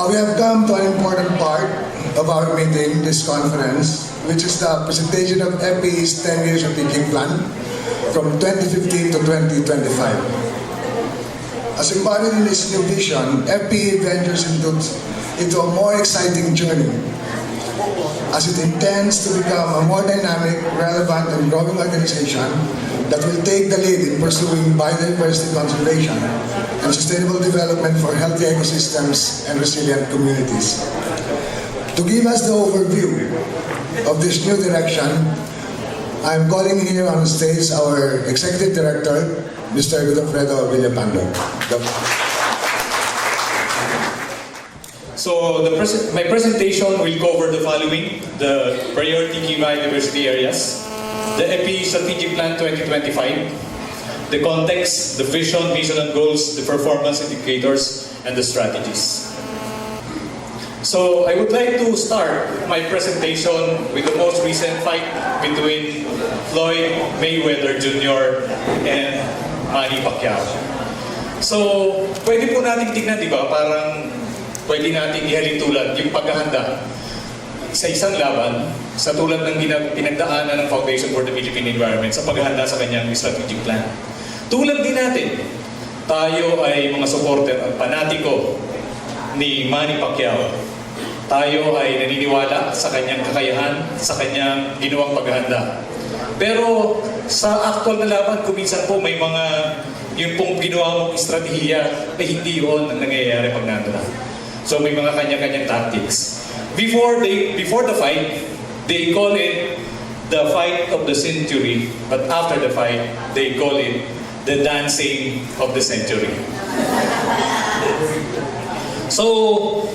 We have come to an important part of our meeting, this conference, which is the presentation of FPE's 10-year strategic plan from 2015 to 2025. As embodied in this new vision, FPE ventures into a more exciting journey as it intends to become a more dynamic, relevant, and growing organization that will take the lead in pursuing biodiversity conservation and sustainable development for healthy ecosystems and resilient communities. To give us the overview of this new direction, I'm calling here on stage our Executive Director, Mr. Godofredo Villapando. So my presentation will cover the following: the priority key biodiversity areas, the FPE Strategic Plan 2025, the context, the vision, mission and goals, the performance indicators, and the strategies. So I would like to start my presentation with the most recent fight between Floyd Mayweather Jr. and Manny Pacquiao. So pwede po natin tignan, di ba? Parang pwede natin ihalin tulad yung paghahanda sa isang laban sa tulad ng pinagdaanan ng Foundation for the Philippine Environment sa paghahanda sa kanyang strategic plan. Tulad din natin, tayo ay mga supporter at panatiko ni Manny Pacquiao. Tayo ay naniniwala sa kanyang kakayahan, sa kanyang ginawang paghahanda. Pero sa actual na laban, kuminsan po may mga yung pong ginawa mong estratehiya ay hindi yun ang nangyayari pag nandun na. So may mga kanya-kanyang tactics. Before the fight, they call it the fight of the century. But after the fight, they call it the dancing of the century. So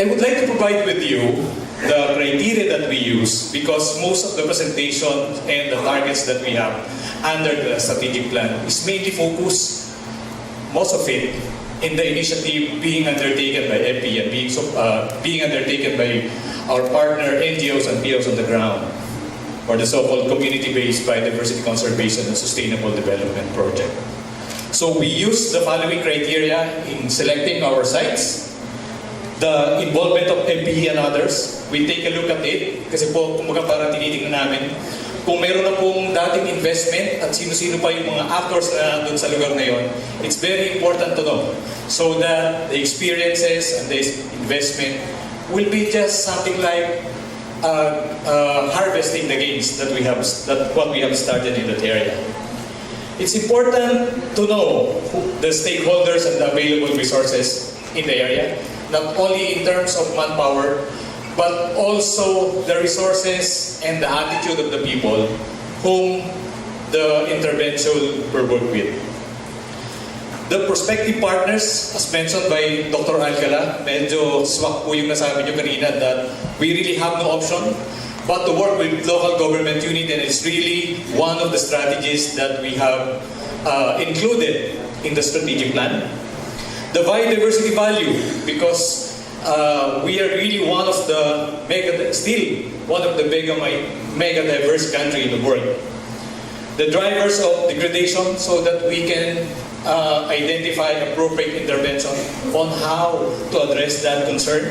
I would like to provide with you the criteria that we use because most of the presentation and the targets that we have under the strategic plan is mainly focused, most of it, in the initiative being undertaken by FPE and being undertaken by our partner NGOs and POs on the ground for the so-called community-based biodiversity conservation and sustainable development project. So we use the following criteria in selecting our sites. The involvement of FPE and others, we take a look at it kasi po kumbaga parang tinitingnan namin kung meron na pong dating investment at sino-sino pa yung mga actors na nandun sa lugar na yon, it's very important to know so that the experiences and the investment will be just something like harvesting the gains that what we have started in that area. It's important to know the stakeholders and the available resources in the area, not only in terms of manpower, but also the resources and the attitude of the people whom the intervention will work with. The prospective partners, as mentioned by Dr. Alcala, medyo swak po yung nasabi nyo kanina that we really have no option but to work with local government unit, and it's really one of the strategies that we have included in the strategic plan. The biodiversity value, because we are really one of the mega diverse country in the world. The drivers of degradation, so that we can identify appropriate intervention on how to address that concern.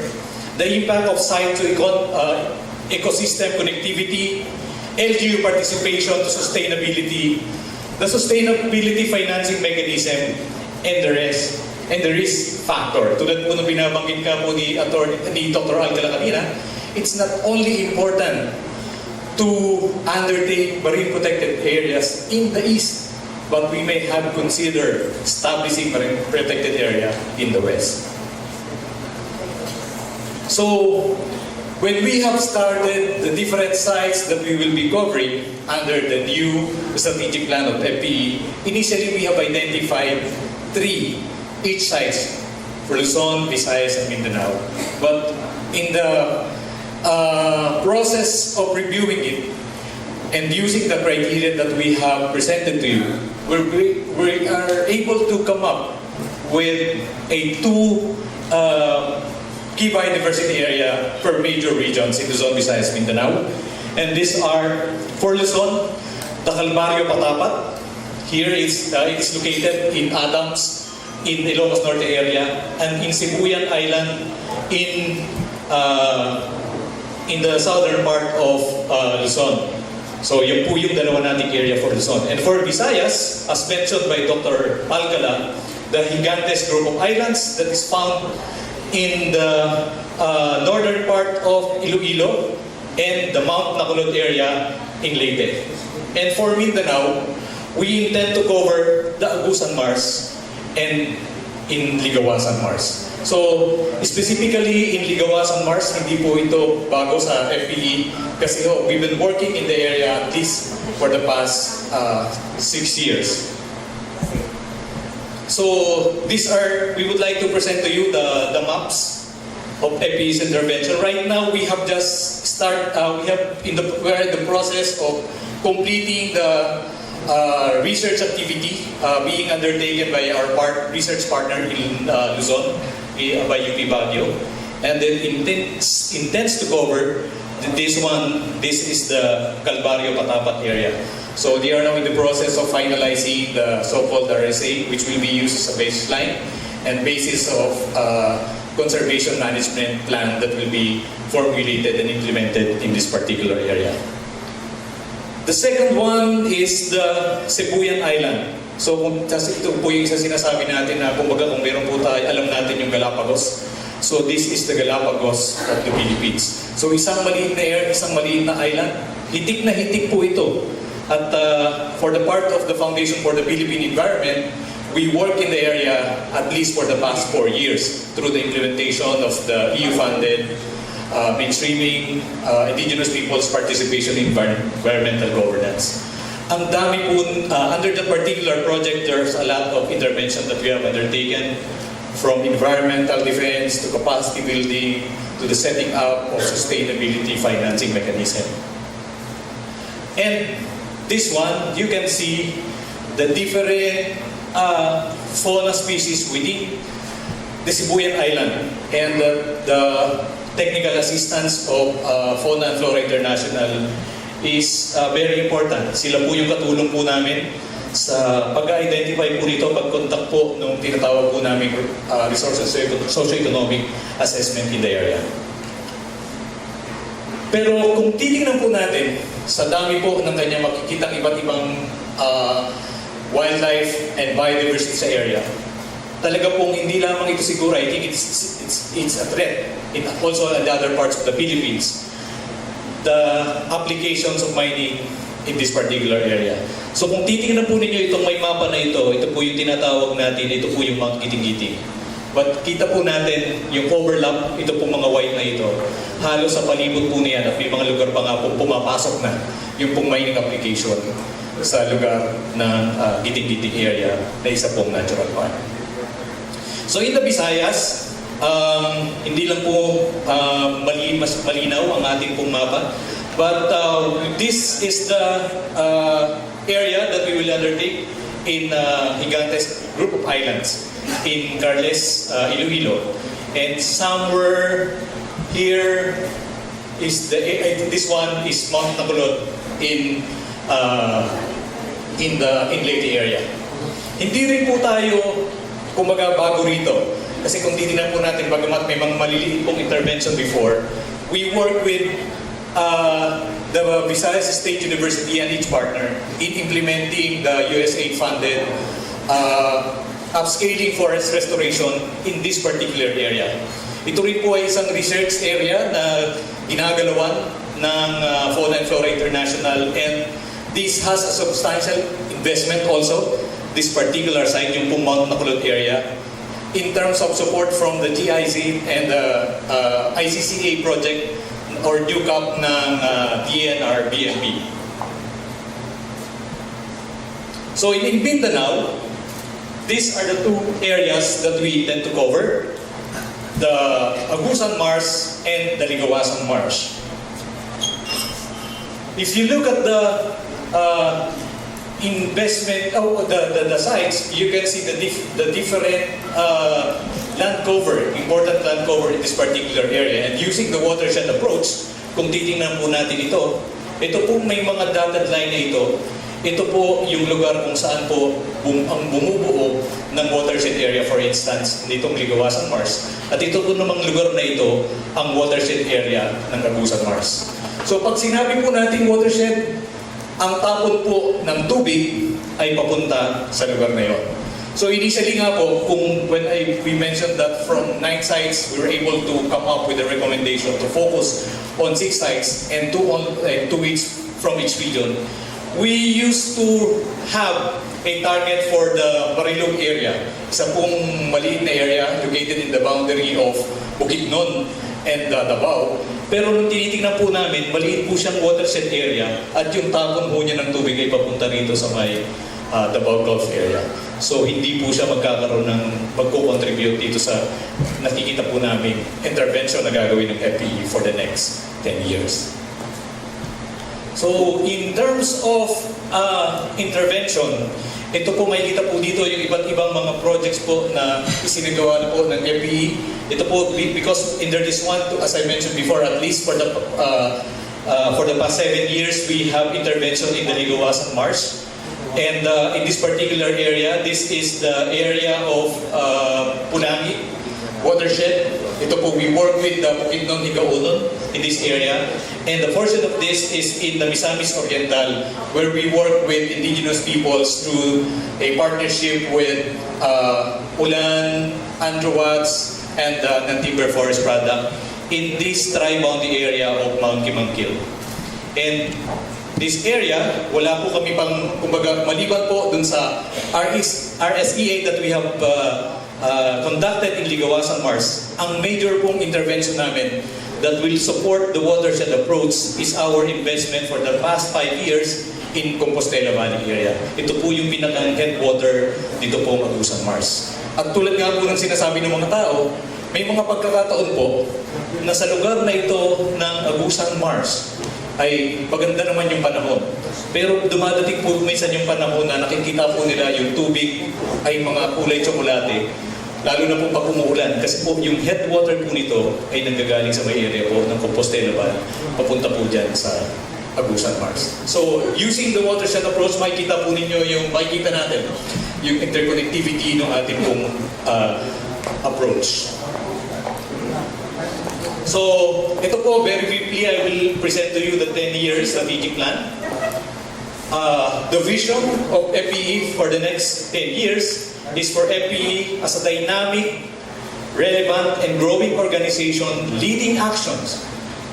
The impact of site to ecosystem connectivity, LGU participation to sustainability, the sustainability financing mechanism, and the rest. And the risk factor. Tulad po nung binabanggit ka po ni Dr. Alcala kanina, it's not only important to undertake marine protected areas in the east, but we may have considered establishing marine protected area in the west. So, when we have started the different sites that we will be covering under the new strategic plan of FPE, initially we have identified 3 each sites for Luzon, Visayas, and Mindanao. But in the process of reviewing it and using the criteria that we have presented to you, we are able to come up with a 2 key biodiversity area per major regions in Luzon, Visayas, Mindanao. And these are for Luzon, the Calvario Patapat. Here it's located in Adams, in Ilocos Norte area, and in Sibuyan Island in the southern part of Luzon. So yun po yung dalawa nating area for Luzon. And for Visayas, as mentioned by Dr. Alcala, the Gigantes group of islands that is found in the northern part of Iloilo and the Mount Nakulod area in Leyte. And for Mindanao, we intend to cover the Agusan Mars and in Ligawasan Mars. So, specifically in Ligawasan Mars, hindi po ito bago sa FPE kasi we've been working in the area at least for the past 6 years. So, we would like to present to you the maps of FPE's intervention. Right now, we have just we're in the process of completing the research activity being undertaken by our research partner in Luzon, by UP Baguio, and then intends to cover this is the Calvario Katapat area. So they are now in the process of finalizing the so-called RSA, which will be used as a baseline and basis of conservation management plan that will be formulated and implemented in this particular area. The second one is the Sibuyan Island. So ito po yung isa sinasabi natin na kumbaga kung meron po tayo, alam natin yung Galapagos. So this is the Galapagos of the Philippines. So isang maliit na island, hitik na hitik po ito. At for the part of the Foundation for the Philippine Environment, we work in the area at least for the past 4 years through the implementation of the EU-funded mainstreaming indigenous people's participation in environmental governance. Ang dami po, under the particular project, there's a lot of intervention that we have undertaken, from environmental defense to capacity building to the setting up of sustainability financing mechanism. And this one, you can see the different fauna species within the Sibuyan Island and the technical assistance of Fauna and Flora International is very important. Sila po yung katulong po namin sa pag-identify po nito, pag-contact po nung tinatawag po namin resource and socio-economic assessment in the area. Pero kung titingnan po natin, sa dami po ng kanya makikitang iba't ibang wildlife and biodiversity sa area, talaga pong hindi lamang ito siguro, I think it's a threat in also in the other parts of the Philippines, the applications of mining in this particular area. So kung titingnan po ninyo itong may mapa na ito po yung tinatawag natin, ito po yung Mount Giting-Giting. But kita po natin yung overlap, ito po mga white na ito, halos sa palibot po niyan at may mga lugar pa nga po pumapasok na yung pong mining application sa lugar ng Giting-Giting area na isa pong natural park. So in the Visayas, hindi lang po mas malinaw ang ating pong mapa, but this is the area that we will undertake in Gigantes group of islands in Carles, Iloilo. And somewhere here is this one is Mount Nakulod in Leyte area. Hindi rin po tayo kumbaga bago rito. Kasi kung titignan po natin, bagamat may mga maliliit pong intervention before, we work with the Visayas State University and each partner in implementing the USAID-funded upscaling forest restoration in this particular area. Ito rin po ay isang research area na ginagalawan ng Fauna and Flora International, and this has a substantial investment also, this particular site, yung pong Mount Nakulod area, in terms of support from the GIZ and the ICCA project or DUCAP ng DNR BNB. So in Mindanao, these are the two areas that we intend to cover, the Agusan Marsh and the Ligawasan Marsh. If you look at the investment, the sites, you can see the different land cover, important land cover in this particular area. And using the watershed approach, kung titingnan po natin ito pong may mga dotted line na ito ito po yung lugar kung saan po ang bumubuo ng watershed area, for instance, nitong Ligawasan Mars. At ito po namang lugar na ito, ang watershed area ng Agusan Mars. So pag sinabi po natin watershed, ang tapon po ng tubig ay papunta sa lugar na yon. So initially nga po, when we mentioned that from 9 sites, we were able to come up with a recommendation to focus on 6 sites and 2 from each region. We used to have a target for the Marilog area, isa pong maliit na area located in the boundary of Bukidnon and Davao. Pero nung tinitingnan po namin, maliit po siyang watershed area at yung tapon po niya ng tubig ay papunta rito sa may Davao Gulf area. So hindi po siya magko-contribute dito sa nakikita po namin intervention na gagawin ng FPE for the next 10 years. So in terms of intervention, ito po makikita po dito yung iba't ibang mga projects po na isinagawa na po ng FPE. Ito po because under this one, as I mentioned before, at least for the past 7 years, we have intervention in the Ligawasan Marsh. And in this particular area, this is the area of Pulangi watershed. Ito po, we work with the Bukidnon Higaunon in this area. And the portion of this is in the Misamis Oriental, where we work with indigenous peoples through a partnership with Ulan, Androwats, and Nantimber Forest Product in this tri-boundary area of Mount Kimangkil. And this area, wala po kami pang, kumbaga, maliban po dun sa RSEA that we have conducted in Ligawasan Mars. Ang major pong intervention namin that will support the watershed approach is our investment for the past 5 years in Compostela Valley area. Ito po yung pinakang headwater dito po ang Agusan Mars. At tulad nga po ng sinasabi ng mga tao, may mga pagkakataon po na sa lugar na ito ng Agusan Mars ay maganda naman yung panahon. Pero dumadating po minsan yung panahon na nakikita po nila yung tubig ay mga kulay tsokolate. Lalo na po pag umuulan. Kasi po yung headwater po nito ay nanggagaling sa may area po ng Compostela Valley. Papunta po dyan sa Agusan Mars. So using the watershed approach, makikita po ninyo makikita natin yung interconnectivity ng ating pong approach. So, ito po, very briefly, I will present to you the 10-year strategic plan. The vision of FPE for the next 10 years is for FPE as a dynamic, relevant, and growing organization leading actions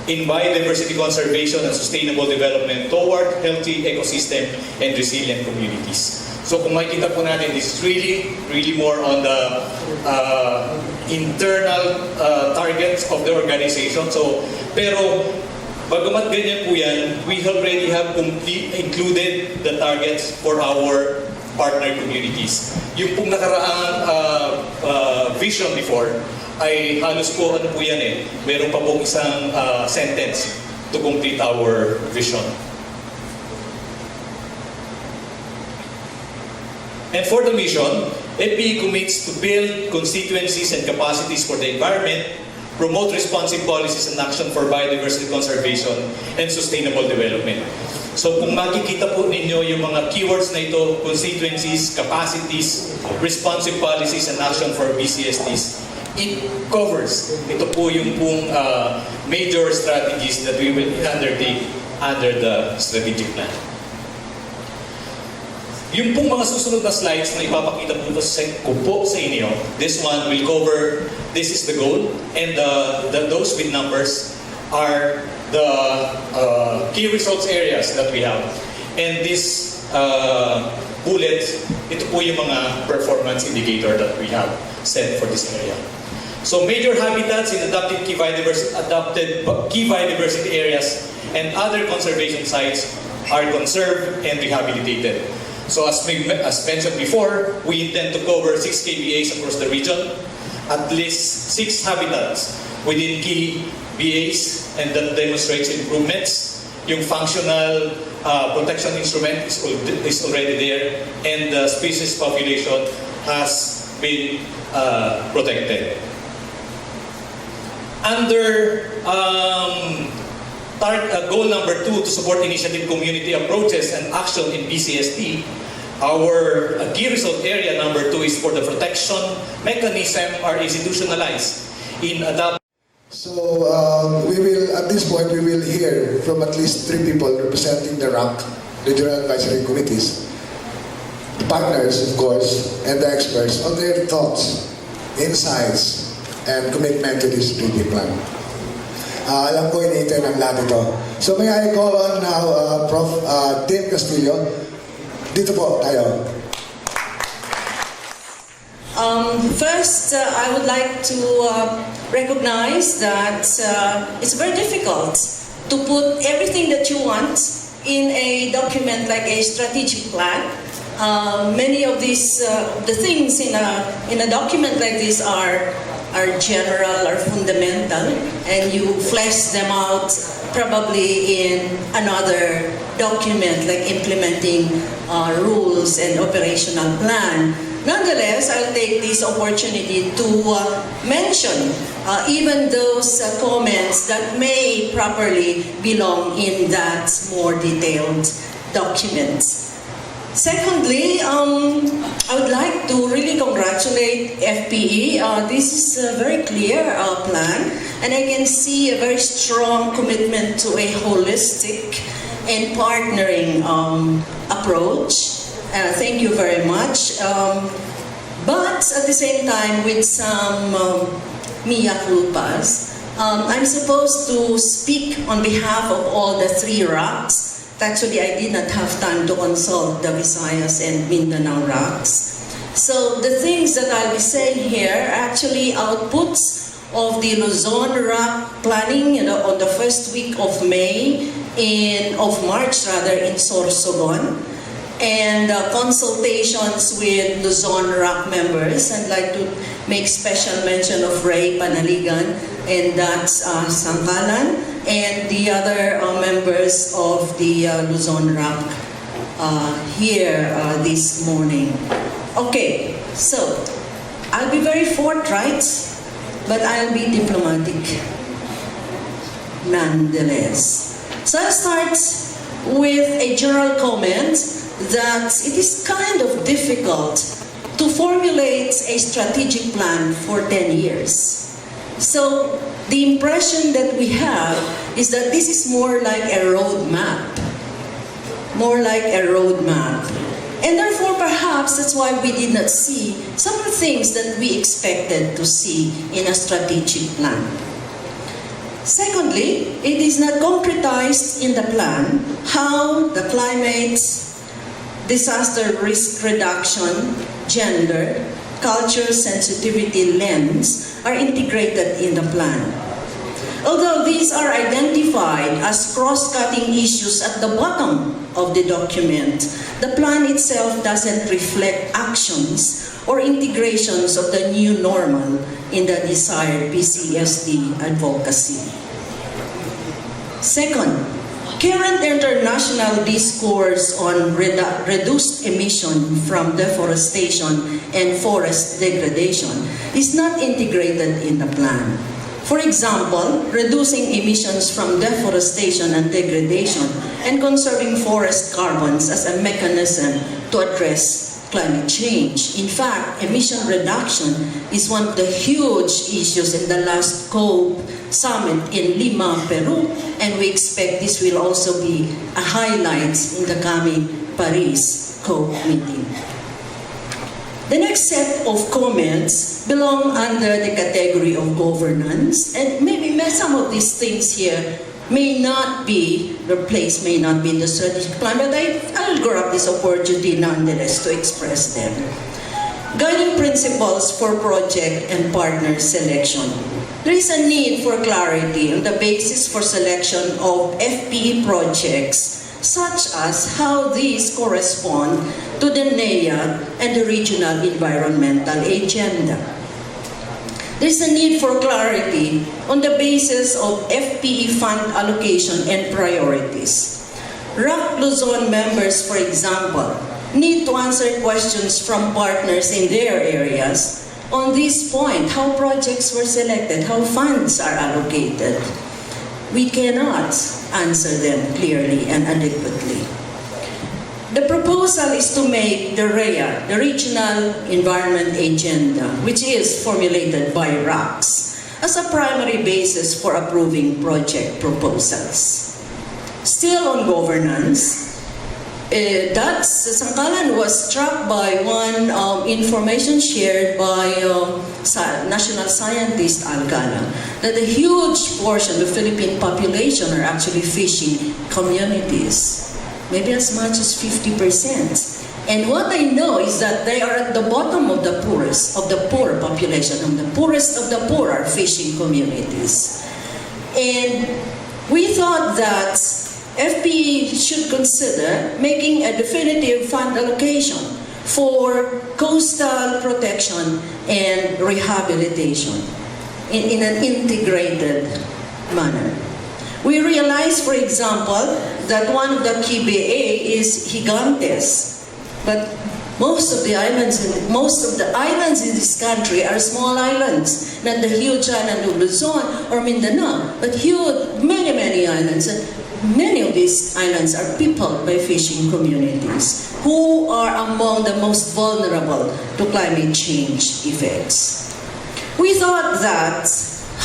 in biodiversity conservation and sustainable development toward healthy ecosystem and resilient communities. So kung makikita po natin, this is really more on the internal targets of the organization. So, pero bagamat ganyan po yan, we already have included the targets for our partner communities. Yung pong nakaraang vision before, ay halos po ano po yan meron pa pong isang sentence to complete our vision. And for the mission, FPE commits to build constituencies and capacities for the environment, promote responsive policies and action for biodiversity conservation and sustainable development. So kung makikita po ninyo yung mga keywords na ito, constituencies, capacities, responsive policies and action for BCSDs, it covers. Ito po yung pong major strategies that we will undertake under the strategic plan. Yung pong mga susunod na slides na ipapakita ko po sa inyo, this one will cover, this is the goal, and those with numbers are the key results areas that we have. And this bullet, ito po yung mga performance indicator that we have set for this area. So major habitats in adapted key biodiversity areas and other conservation sites are conserved and rehabilitated. So as mentioned before, we intend to cover 6 KBAs across the region, at least 6 habitats within key BAs, and that demonstrates improvements. Yung functional protection instrument is already there, and the species population has been protected. Under Goal number 2, to support initiative community approaches and action in PCSD. Our key result area number 2 is for the protection mechanism are institutionalized in adopting. So we will, at this point, we will hear from at least 3 people representing the RAC, Regional Advisory Committees, the partners, of course, and the experts on their thoughts, insights, and commitment to this strategic plan. Alam ko iniintay ng lahat ito. So may I call on now Prof. Tim Castillo. Dito po tayo. First, I would like to recognize that it's very difficult to put everything that you want in a document like a strategic plan. Many of these, the things in a document like this are general or fundamental, and you flesh them out probably in another document like implementing rules and operational plan. Nonetheless, I'll take this opportunity to mention even those comments that may properly belong in that more detailed document. Secondly, I would like to really congratulate FPE. This is a very clear plan, and I can see a very strong commitment to a holistic and partnering approach. Thank you very much. But at the same time, with some mea culpas, I'm supposed to speak on behalf of all the 3 RACs. Actually, I did not have time to consult the Visayas and Mindanao RACs. So the things that I'll be saying here are actually outputs of the Luzon RAC planning on the first week of March in Sorsogon, and consultations with Luzon RAC members. I'd like to make special mention of Ray Panaligan, and that's Sangkalan, and the other members of the Luzon RAC here this morning. Okay, so I'll be very forthright, but I'll be diplomatic nonetheless. So I'll start with a general comment that it is kind of difficult to formulate a strategic plan for 10 years. So the impression that we have is that this is more like a roadmap. And therefore, perhaps that's why we did not see some of the things that we expected to see in a strategic plan. Secondly, it is not concretized in the plan how the climate, disaster risk reduction, gender, culture sensitivity lens are integrated in the plan. Although these are identified as cross-cutting issues at the bottom of the document, the plan itself doesn't reflect actions or integrations of the new normal in the desired PCSD advocacy. Second, current international discourse on reduced emission from deforestation and forest degradation is not integrated in the plan. For example, reducing emissions from deforestation and degradation and conserving forest carbons as a mechanism to address climate change. In fact, emission reduction is one of the huge issues in the last COP summit in Lima, Peru, and we expect this will also be a highlight in the coming Paris COP meeting. The next set of comments belong under the category of governance, and maybe some of these things here may not be replaced, may not be in the strategic plan, but I'll grab this opportunity nonetheless to express them. Guiding principles for project and partner selection. There is a need for clarity on the basis for selection of FPE projects, such as how these correspond to the NEA and the regional environmental agenda. There is a need for clarity on the basis of FPE fund allocation and priorities. RAC Luzon members, for example, need to answer questions from partners in their areas on this point, how projects were selected, how funds are allocated. we cannot answer them clearly and adequately. The proposal is to make the REA, the Regional Environment Agenda, which is formulated by RACs, as a primary basis for approving project proposals. Still on governance, Sangkalan was struck by one information shared by National Scientist Alcala, that a huge portion of the Philippine population are actually fishing communities, maybe as much as 50%. And what I know is that they are at the bottom of the poorest, of the poor population, and the poorest of the poor are fishing communities. And we thought that FPE should consider making a definitive fund allocation for coastal protection and rehabilitation in an integrated manner. We realize, for example, that one of the key BA is Gigantes. But most of the islands in this country are small islands, not the huge island of Luzon or Mindanao, but huge, many islands. And many of these islands are peopled by fishing communities who are among the most vulnerable to climate change effects. We thought that,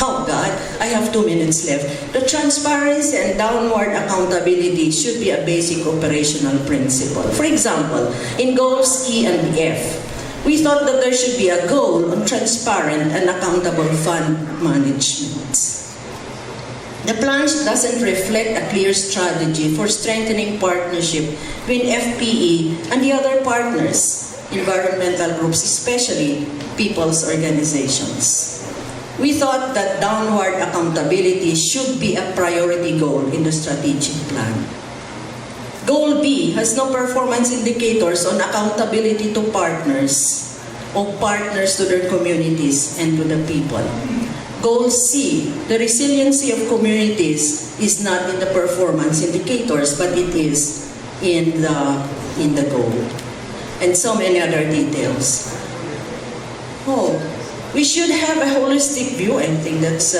oh God, I have 2 minutes left. The transparency and downward accountability should be a basic operational principle. For example, in goals E and F, we thought that there should be a goal on transparent and accountable fund management. The plan doesn't reflect a clear strategy for strengthening partnership between FPE and the other partners, environmental groups, especially people's organizations. We thought that downward accountability should be a priority goal in the strategic plan. Goal B has no performance indicators on accountability to partners or partners to their communities and to the people. Goal C, the resiliency of communities is not in the performance indicators, but it is in the goal. And so many other details. We should have a holistic view, I think that's,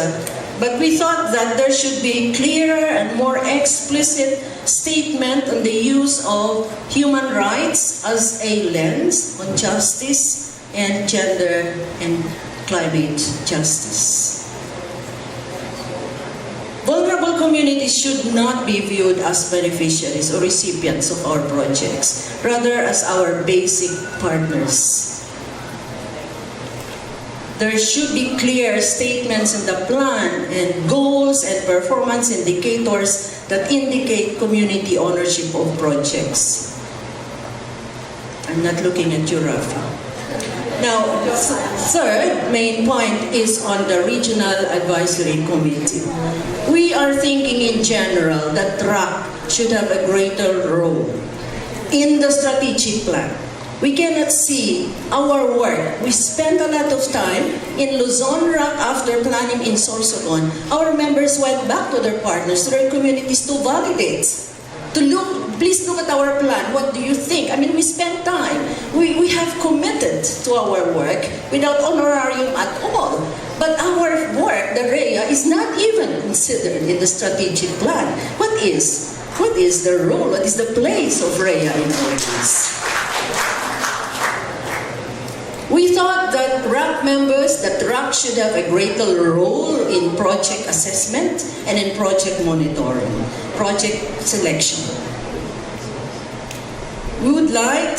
but we thought that there should be clearer and more explicit statement on the use of human rights as a lens on justice and gender and climate justice. Vulnerable communities should not be viewed as beneficiaries or recipients of our projects, rather as our basic partners. There should be clear statements in the plan and goals and performance indicators that indicate community ownership of projects. I'm not looking at you, Rafi. Now, third main point is on the Regional Advisory Committee. We are thinking in general that RAC should have a greater role in the strategic plan. We cannot see our work. We spent a lot of time in Luzon RAC after planning in Sorsogon. Our members went back to their partners, to their communities to validate, to look, please look at our plan. What do you think? I mean, we spent time. We have committed to our work without honorarium at all. But our work, the REA, is not even considered in the strategic plan. What is the role? What is the place of REA in all this? We thought that RAC should have a greater role in project assessment and in project monitoring, project selection. We would like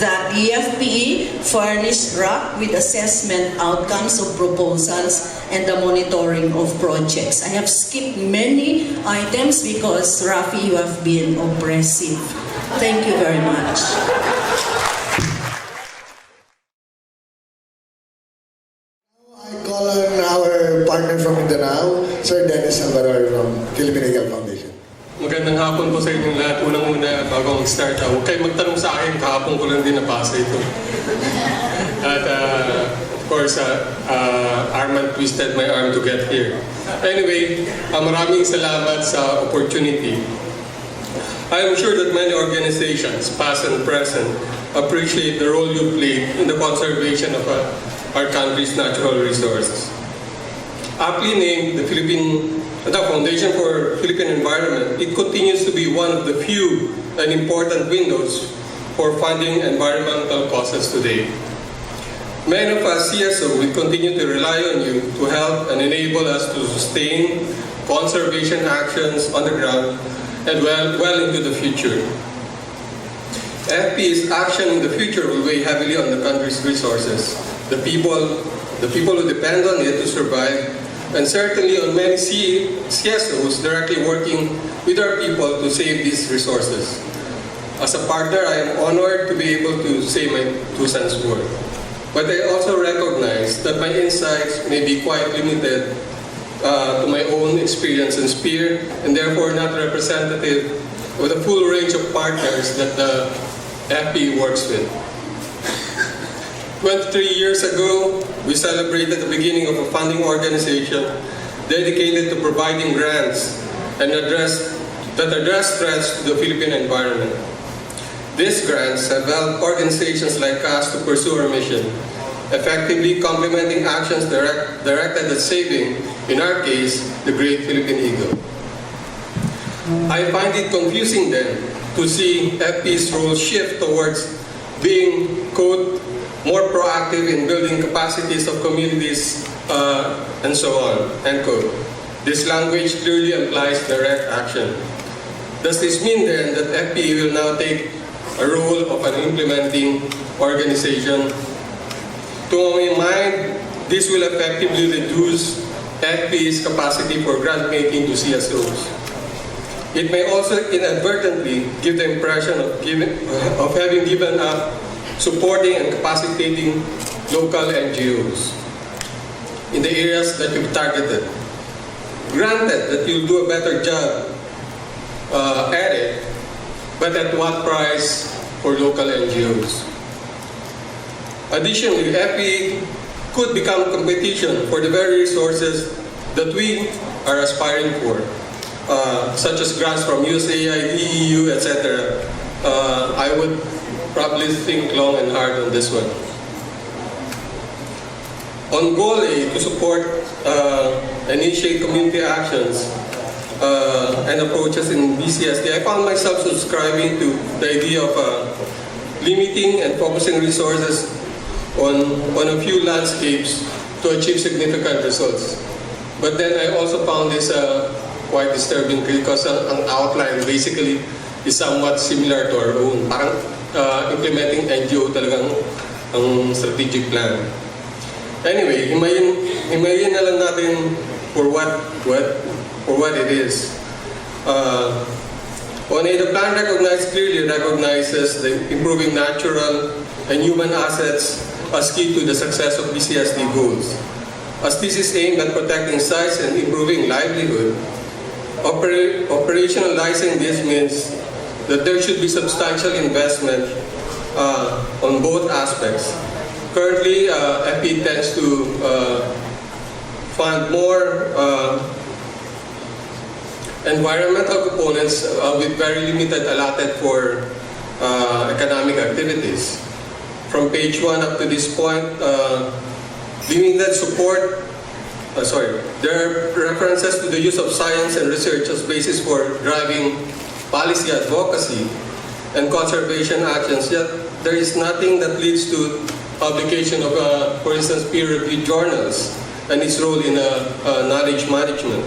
that the FPE furnish RAC with assessment outcomes of proposals and the monitoring of projects. I have skipped many items because, Rafi, you have been oppressive. Thank you very much. Call on our partner from Mindanao, Sir Dennis Salvador from Philippine Legal Foundation. Magandang hapon po sa inyong lahat. Unang-una, bago mag-start, huwag kayo magtanong sa akin, kahapon ko lang din napasa ito. At of course, Arman twisted my arm to get here. Anyway, maraming salamat sa opportunity. I am sure that many organizations, past and present, appreciate the role you played in the conservation of our country's natural resources. Aptly named the Foundation for Philippine Environment, it continues to be one of the few and important windows for funding environmental causes today. Many of us CSO will continue to rely on you to help and enable us to sustain conservation actions on the ground and well into the future. FPE's action in the future will weigh heavily on the country's resources, the people who depend on it to survive, and certainly on many CSOs directly working with our people to save these resources. As a partner, I am honored to be able to say my 2 cents worth. But I also recognize that my insights may be quite limited to my own experience and sphere, and therefore not representative of the full range of partners that the FPE works with. 23 years ago, we celebrated the beginning of a funding organization dedicated to providing grants and address threats to the Philippine environment. These grants have helped organizations like us to pursue our mission, effectively complementing actions directed at saving, in our case, the great Philippine eagle. I find it confusing then to see FP's role shift towards being, quote, more proactive in building capacities of communities and so on, end quote. This language clearly implies direct action. Does this mean then that FPE will now take a role of an implementing organization? To my mind, this will effectively reduce FPE's capacity for grant making to CSOs. It may also inadvertently give the impression of having given up supporting and capacitating local NGOs in the areas that you've targeted. Granted that you'll do a better job at it, but at what price for local NGOs? Additionally, FPE could become competition for the very resources that we are aspiring for, such as grants from USAID, EU, etc. I would probably think long and hard on this one. On goal A, to support and initiate community actions and approaches in BCSD, I found myself subscribing to the idea of limiting and focusing resources on a few landscapes to achieve significant results. But then I also found this quite disturbing because ang outline basically is somewhat similar to our own. Parang implementing NGO talagang ang strategic plan. Anyway, himayin na lang natin for what it is. The plan clearly recognizes the improving natural and human assets as key to the success of BCSD goals. As this is aimed at protecting sites and improving livelihood, operationalizing this means that there should be substantial investment on both aspects. Currently, FPE tends to fund more environmental components with very limited allotted for economic activities. From page 1 up to this point, limited support, there are references to the use of science and research as basis for driving policy advocacy and conservation actions, yet there is nothing that leads to publication of, for instance, peer-reviewed journals and its role in knowledge management.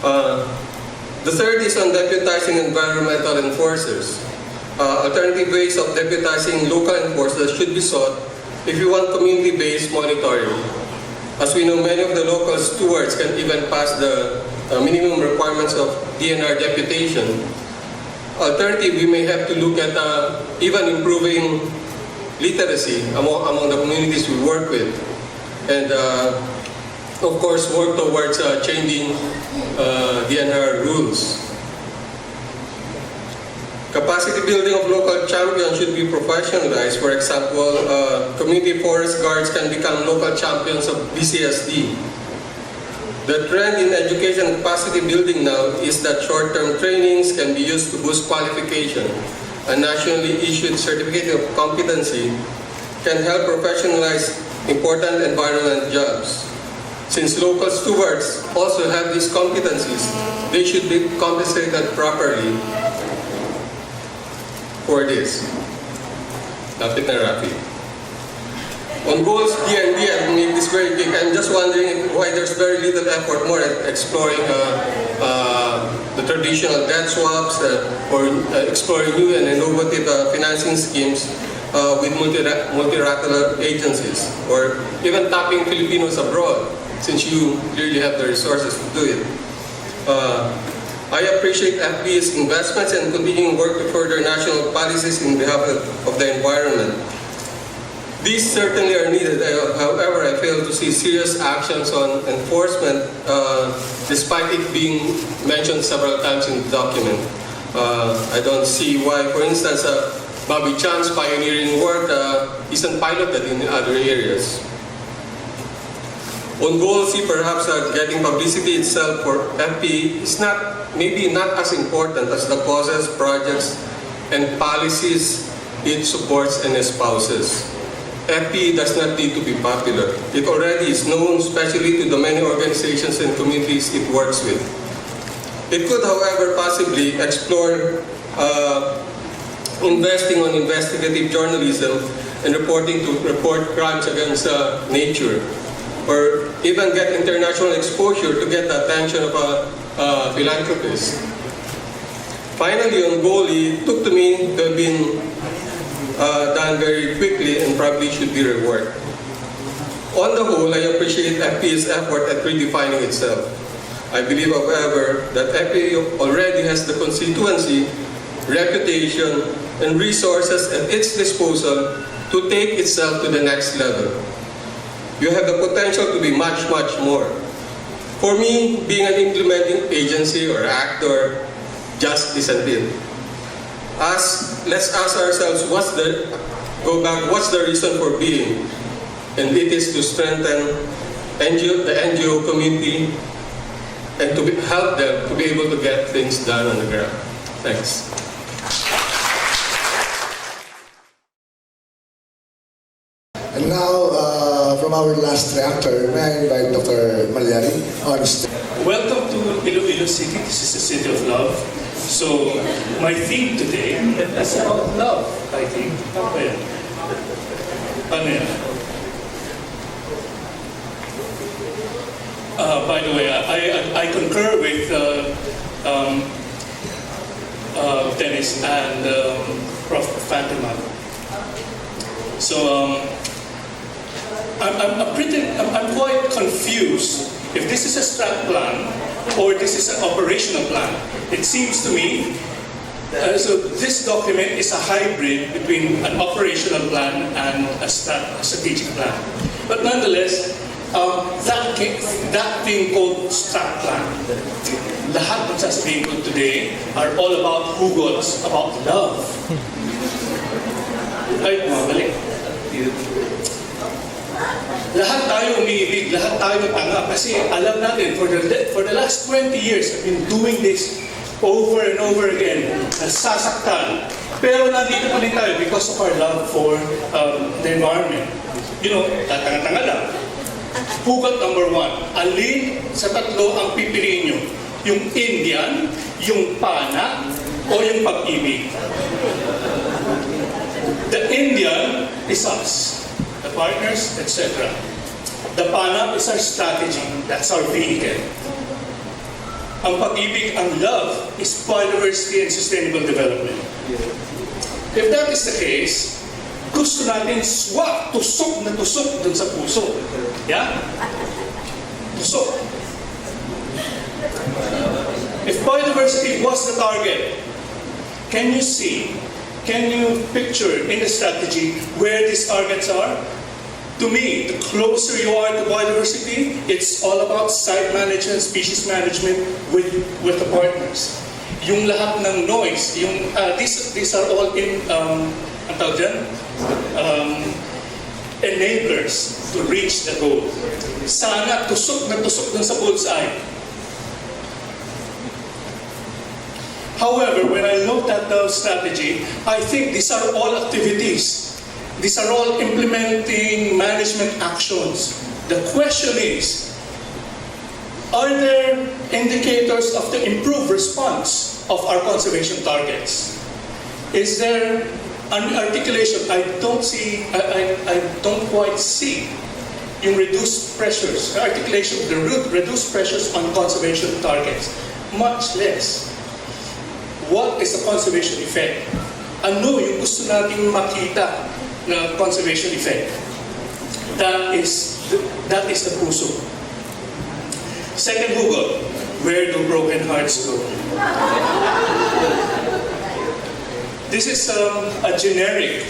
The third is on deputizing environmental enforcers. Alternative ways of deputizing local enforcers should be sought if you want community-based monitoring. As we know, many of the local stewards can even pass the minimum requirements of DNR deputation. Alternatively, we may have to look at even improving literacy among the communities we work with. And of course, work towards changing DNR rules. Capacity building of local champions should be professionalized. For example, community forest guards can become local champions of BCSD. The trend in education capacity building now is that short-term trainings can be used to boost qualification. A nationally issued certificate of competency can help professionalize important environment jobs. Since local stewards also have these competencies, they should be compensated properly for this. Lapit na Rafi. On goals D&D, I've made this very big. I'm just wondering why there's very little effort more at exploring the traditional debt swaps or exploring new and innovative financing schemes with multilateral agencies, or even tapping Filipinos abroad, since you clearly have the resources to do it. I appreciate FPE's investments and continuing work to further national policies in behalf of the environment. These certainly are needed. However, I fail to see serious actions on enforcement despite it being mentioned several times in the document. I don't see why, for instance, Bobby Chan's pioneering work isn't piloted in other areas. On goal C, perhaps getting publicity itself for FPE is maybe not as important as the causes, projects, and policies it supports and espouses. FPE does not need to be popular. It already is known, especially to the many organizations and communities it works with. It could, however, possibly explore investing on investigative journalism and reporting to report crimes against nature, or even get international exposure to get the attention of a philanthropist. Finally, on goal, it took to me to have been done very quickly and probably should be rewarded. On the whole, I appreciate FPE's effort at redefining itself. I believe, however, that FPE already has the constituency, reputation, and resources at its disposal to take itself to the next level. You have the potential to be much, much more. For me, being an implementing agency or actor just isn't it. Let's ask ourselves, what's the reason for being? And it is to strengthen the NGO community and to help them to be able to get things done on the ground. Thanks. And now, from our last reactor, may I invite Dr. Malyari on stage. Welcome to Iloilo City. This is the city of love. So, my theme today is about love, I think. By the way, I concur with Dennis and Prof. Fatima. So, I'm quite confused if this is a strat plan or this is an operational plan. It seems to me, so this document is a hybrid between an operational plan and a strategic plan. But nonetheless, that thing called strat plan, lahat ng sasabihin ko today are all about hugos, about love. Ay, mabalik. Lahat tayo umiibig, lahat tayo tanga kasi alam natin for the last 20 years I've been doing this over and over again, nasasaktan. Pero nandito pa rin tayo because of our love for the environment. You know, tatanga-tanga lang. Hugot number 1, alin sa tatlo ang pipiliin nyo? Yung Indian, yung pana, o yung pag-ibig? The Indian is us, the partners, etc. The pana is our strategy, that's our vehicle. Ang pag-ibig, ang love, is biodiversity and sustainable development. If that is the case, gusto natin swak, tusok na tusok dun sa puso. Yeah? Tusok. If biodiversity was the target, can you picture in the strategy where these targets are? To me, the closer you are to biodiversity, it's all about site management, species management with the partners. Yung lahat ng noise, these are all enablers to reach the goal. Sana tusok na tusok dun sa bullseye. However, when I looked at the strategy, I think these are all activities. These are all implementing management actions. The question is, Are there indicators of the improved response of our conservation targets? Is there an articulation? I don't quite see yung reduced pressures, articulation of the reduced pressures on conservation targets. Much less, what is the conservation effect? Ano yung gusto nating makita na conservation effect? That is the puso. Second hugot, where do broken hearts go? This is a generic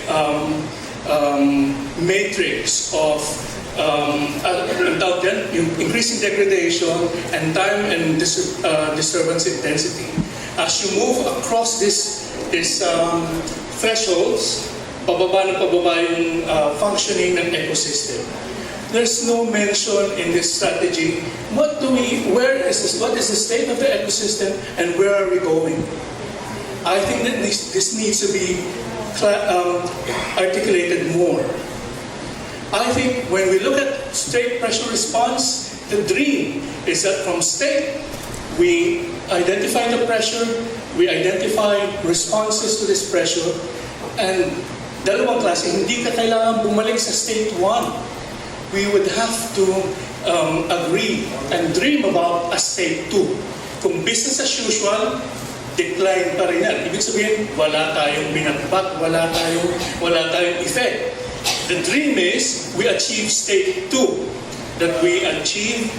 matrix of yung increasing degradation and time and disturbance intensity. As you move across this thresholds, pababa yung functioning ng ecosystem. There's no mention in this strategy. What is the state of the ecosystem and where are we going? I think that this needs to be articulated more. I think when we look at state pressure response, the dream is that from state, we identify the pressure, we identify responses to this pressure, and dalawang klase, hindi ka kailangan bumalik sa state 1. We would have to agree and dream about a state 2. Kung business as usual, decline pa rin yan. Ibig sabihin, wala tayong binagbat, wala tayong effect. The dream is we achieve state 2, that we achieve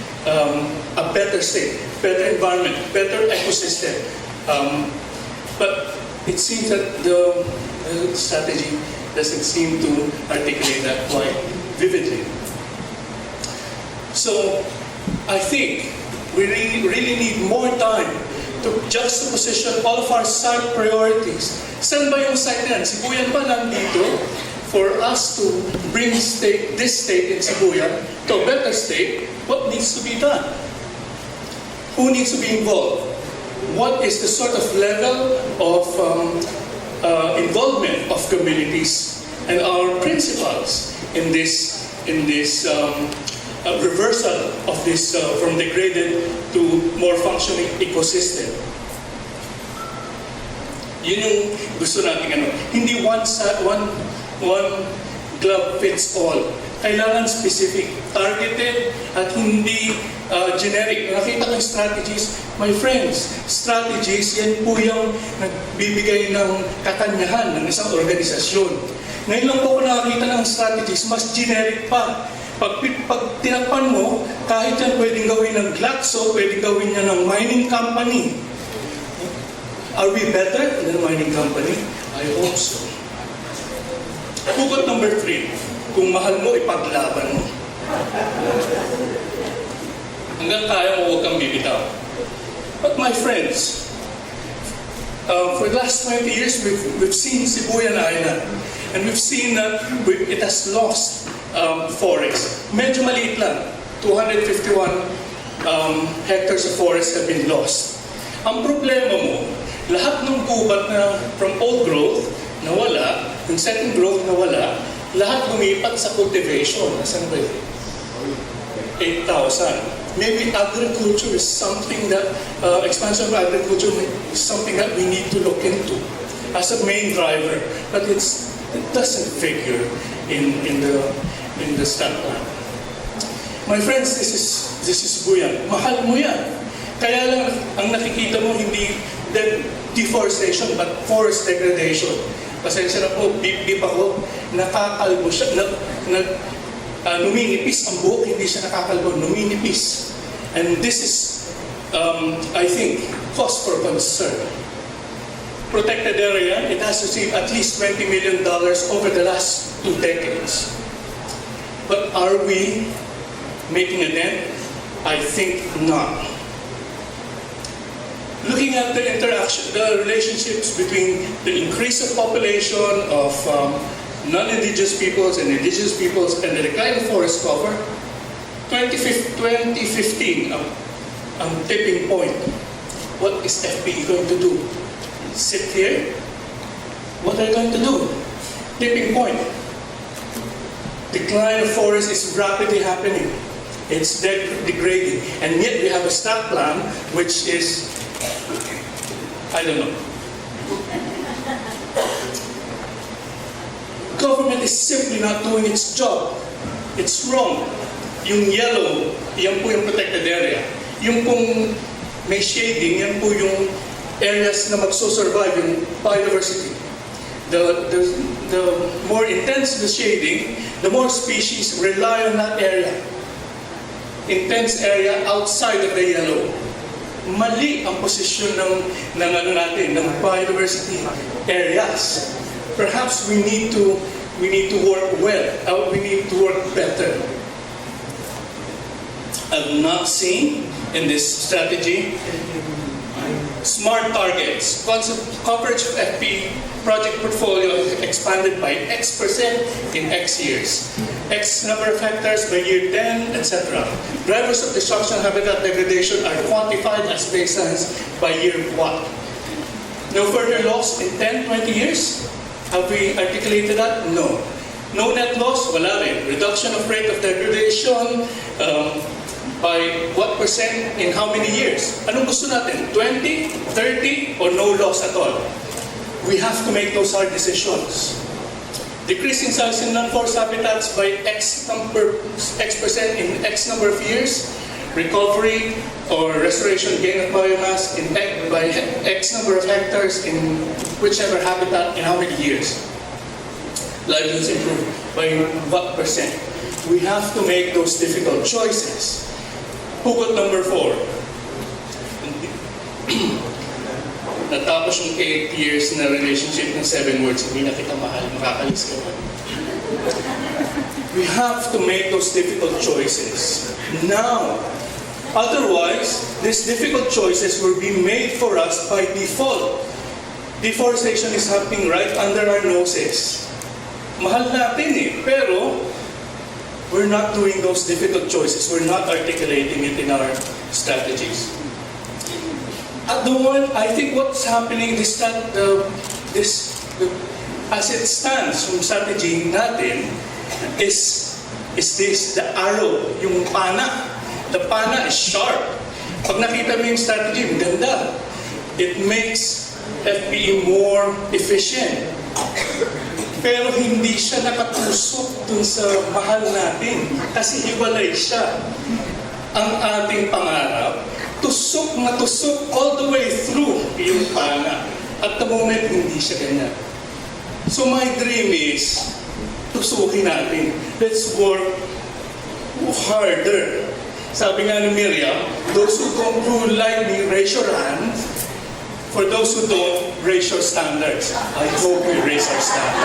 a better state, better environment, better ecosystem. But it seems that the strategy doesn't seem to articulate that quite vividly. So I think we really need more time to juxtaposition all of our site priorities. Saan ba yung site na yan? Sibuyan ba nandito for us to bring this state in Sibuyan to a better state? What needs to be done? Who needs to be involved? What is the sort of level of involvement of communities and our principals in this reversal of this from degraded to more functioning ecosystem? Yun yung gusto natin hindi one glove fits all. Kailangan specific, targeted, at hindi generic. Nakita ko yung strategies. My friends, strategies, yan po yung nagbibigay ng katanyahan ng isang organisasyon. Ngayon lang po ako nakakita ng strategies, mas generic pa. Pag tinakpan mo, kahit yan pwedeng gawin ng Glaxo, pwedeng gawin niya ng mining company. Are we better than a mining company? I hope so. Hugot number 3. Kung mahal mo, ipaglaban mo. Hanggang kaya mo, huwag kang bibitaw. But my friends, for the last 20 years, we've seen Sibuyan Island. And we've seen that it has lost forest. Medyo maliit lang. 251 hectares of forest have been lost. Ang problema mo, lahat ng gubat na from old growth, nawala, yung second growth nawala, lahat lumipat sa cultivation. Nasaan ba yun? 8,000. Maybe agriculture is something that, expansion of agriculture is something that we need to look into as a main driver. But it doesn't figure in the stat plan. My friends, this is buyan. Mahal mo yan. Kaya lang, ang nakikita mo hindi deforestation but forest degradation. Pasensya na po, beep ako, nakakalbo siya, numinipis ang buhok, hindi siya nakakalbo, numinipis. And this is, I think, cause for concern. Protected area, it has received at least $20 million over the last 2 decades. But are we making a dent? I think not. Looking at the interaction, the relationships between the increase of population of non-indigenous peoples and indigenous peoples and the decline of forest cover, 2015, tipping point. What is FPE going to do? Sit here? What are you going to do? Tipping point. Decline of forest is rapidly happening. It's degrading. And yet we have a strat plan which is, I don't know. Government is simply not doing its job. It's wrong. Yung yellow, yan po yung protected area. Yung pong may shading, yan po yung areas na magsusurvive, yung biodiversity. The more intense the shading, the more species rely on that area. Intense area outside of the yellow. Mali ang posisyon ng biodiversity areas. Perhaps we need to work well. We need to work better. I've not seen in this strategy smart targets. Coverage of FPE project portfolio expanded by X% in X years. X number of hectares by year 10, etc. Drivers of destruction and habitat degradation are quantified as baselines by year 1. No further loss in 10, 20 years? Have we articulated that? No. No net loss? Wala rin. Reduction of rate of degradation by what % in how many years? Anong gusto natin? 20, 30, or no loss at all? We have to make those hard decisions. Decreasing size in non-forest habitats by X% in X number of years. Recovery or restoration gain of biomass by X number of hectares in whichever habitat in how many years. Livelihoods improve by what %? We have to make those difficult choices. Hugot number 4. Natapos yung 8 years na relationship ng 7 words, hindi na kita mahal, makakalis ka ba? We have to make those difficult choices now. Otherwise, these difficult choices will be made for us by default. Deforestation is happening right under our noses. Mahal natin pero we're not doing those difficult choices. We're not articulating it in our strategies. At the moment, I think what's happening is that as it stands, yung strategy natin is this, the arrow, yung pana. The pana is sharp. Pag nakita mo yung strategy, maganda. It makes FPE more efficient. Pero hindi siya nakatusok dun sa mahal natin kasi hiwalay siya. Ang ating pangarap, tusok na tusok all the way through yung pana. At the moment, hindi siya ganyan. So my dream is, tusukin natin. Let's work harder. Sabi nga ni Miriam, those who like me, raise your hand. For those who don't, raise your standards. I hope we raise our standards.